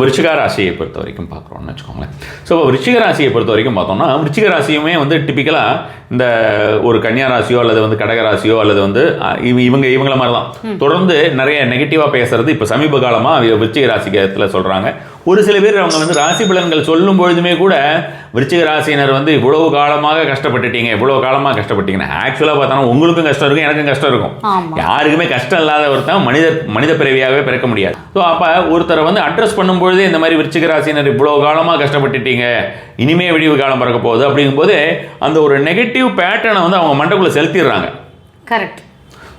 விருச்சிக ராசியை பொறுத்த வரைக்கும் பார்க்குறோம்னு வச்சுக்கோங்களேன். ஸோ விருச்சிக ராசியை பொறுத்த வரைக்கும் பார்த்தோம்னா விருச்சிக ராசியுமே வந்து டிப்பிக்கலாக இந்த ஒரு கன்னியா ராசியோ அல்லது வந்து கடக ராசியோ அல்லது வந்து இவங்கள மாதிரி தான் தொடர்ந்து நிறைய நெகட்டிவாக பேசுறது இப்போ சமீப காலமாக விருச்சிக ராசிகத்தில் சொல்கிறாங்க. ஒரு சில பேர் அவங்க வந்து ராசி பலன்கள் சொல்லும் பொழுதுமே கூட விருச்சிக ராசியினர் வந்து இவ்வளவு காலமாக கஷ்டப்பட்டுட்டீங்க, இவ்வளவு காலமாக கஷ்டப்பட்டீங்கன்னா ஆக்சுவலாக பார்த்தோன்னா உங்களுக்கும் கஷ்டம் இருக்கும், எனக்கும் கஷ்டம் இருக்கும். யாருக்குமே கஷ்டம் இல்லாத ஒருத்தன் மனித பிறவியாகவே பிறக்க முடியாது. ஸோ அப்போ ஒருத்தரை வந்து அட்ரஸ் பண்ணும்பொழுது இந்த மாதிரி விருச்சிக ராசியினர் இவ்வளவு காலமாக கஷ்டப்பட்டுட்டீங்க, இனிமே விடிவு காலம் பிறக்க போகுது அப்படிங்கும்போது அந்த ஒரு நெகட்டிவ் பேட்டர்னை வந்து அவங்க மண்டக்குள்ளே செலுத்திடுறாங்க. கரெக்ட்.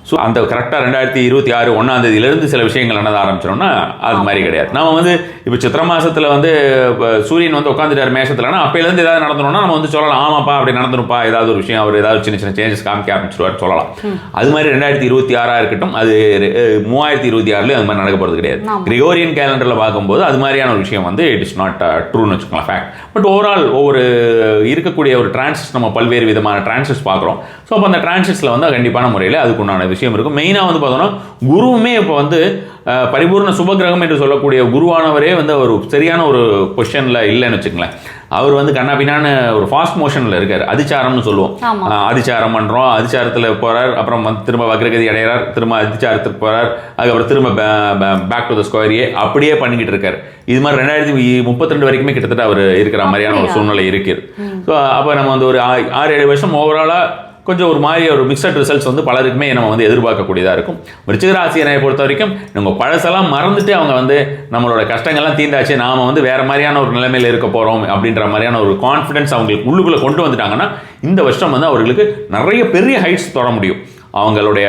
ஸோ அந்த கரெக்டாக 2026 1ஆம் தேதியிலேருந்து சில விஷயங்கள் என்ன ஆரம்பிச்சிடோம்னா அது மாதிரி கிடையாது. நம்ம வந்து இப்போ சித்திரை மாதத்தில் வந்து சூரியன் வந்து உட்காந்துட்டார் மேஷத்துலன்னா அப்போலேருந்து ஏதாவது நடந்தணும்னா நம்ம வந்து சொல்லலாம், ஆமாப்பா அப்படி நடந்துருப்பா, ஏதாவது ஒரு விஷயம் அவர் ஏதாவது சின்ன சின்ன சேஞ்சஸ் காமிக்க ஆரம்பிச்சிருவார் சொல்லலாம். அது மாதிரி 2026 இருக்கட்டும், அது 3026 அது மாதிரி நடக்க போகிறது கிடையாது. கிரிகோரியன் கேலண்டரில் பார்க்கும்போது அது மாதிரியான ஒரு விஷயம் வந்து இட் இஸ் நாட் ட்ரூன்னு வச்சுக்கலாம், ஃபேக்ட். பட் ஓவரால் ஒவ்வொரு இருக்கக்கூடிய ஒரு டிரான்சிட்ஸ் நம்ம பல்வேறு விதமான டிரான்சிட்ஸ் பார்க்குறோம். ஸோ அப்போ அந்த டிரான்சிட்ஸில் வந்து கண்டிப்பான முறையில் அதுக்குண்டான விஷயம் இருக்கும். மெயினாக வந்து பார்த்தோன்னா குருவுமே இப்போ வந்து பரிபூர்ண சுபகிரகம் என்று சொல்லக்கூடிய குருவானவரே வந்து ஒரு சரியான ஒரு பொசிஷனில் இல்லைன்னு வச்சுக்கங்களேன். அவர் வந்து கண்ணாபின்னான்னு ஒரு ஃபாஸ்ட் மோஷனில் இருக்கார். அதிச்சாரம்னு சொல்லுவோம். அதிச்சாரம் பண்ணுறோம், அதிச்சாரத்தில் போகிறார், அப்புறம் வந்து திரும்ப வக்ரகதி அடைகிறார், திரும்ப அதிச்சாரத்துக்கு போகிறார், அதுக்கப்புறம் திரும்ப பேக் டு த ஸ்கொயரியே அப்படியே பண்ணிக்கிட்டு இருக்கார். இது மாதிரி 2032 வரைக்குமே கிட்டத்தட்ட அவர் இருக்கிற மாதிரியான ஒரு சூழ்நிலை இருக்குது. ஸோ அப்போ நம்ம வந்து ஒரு 6-7 வருஷம் ஓவராலாக கொஞ்சம் ஒரு மாதிரி ஒரு மிக்சட் ரிசல்ட்ஸ் வந்து பலருக்குமே நம்ம வந்து எதிர்பார்க்கக்கூடியதாக இருக்கும். விருச்சிக ராசியை பொறுத்த வரைக்கும் நம்ம பழசெல்லாம் மறந்துட்டு அவங்க வந்து நம்மளோட கஷ்டங்கள்லாம் தீர்ந்தாச்சு, நாம் வந்து வேறு மாதிரியான ஒரு நிலைமையில் இருக்க போகிறோம் அப்படின்ற மாதிரியான ஒரு கான்ஃபிடென்ஸ் அவங்களுக்கு உள்ளுக்குள்ளே கொண்டு வந்துட்டாங்கன்னா இந்த வருஷம் வந்து அவர்களுக்கு நிறைய பெரிய ஹைட்ஸ் தொட முடியும். அவங்களுடைய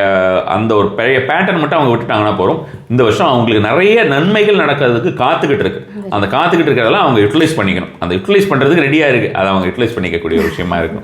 அந்த ஒரு பெரிய பேட்டர்ன் மட்டும் அவங்க விட்டுட்டாங்கன்னா போகிறோம். இந்த வருஷம் அவங்களுக்கு நிறைய நன்மைகள் நடக்கிறதுக்கு காத்துக்கிட்டு இருக்கு. அந்த காத்துக்கிட்டு இருக்கிறதெல்லாம் அவங்க யூட்டிலைஸ் பண்ணிக்கணும். அந்த யூட்டிலைஸ் பண்ணுறதுக்கு ரெடியாக இருக்குது. அதை அவங்க யூட்டிலைஸ் பண்ணிக்கக்கூடிய ஒரு விஷயமா இருக்கும்.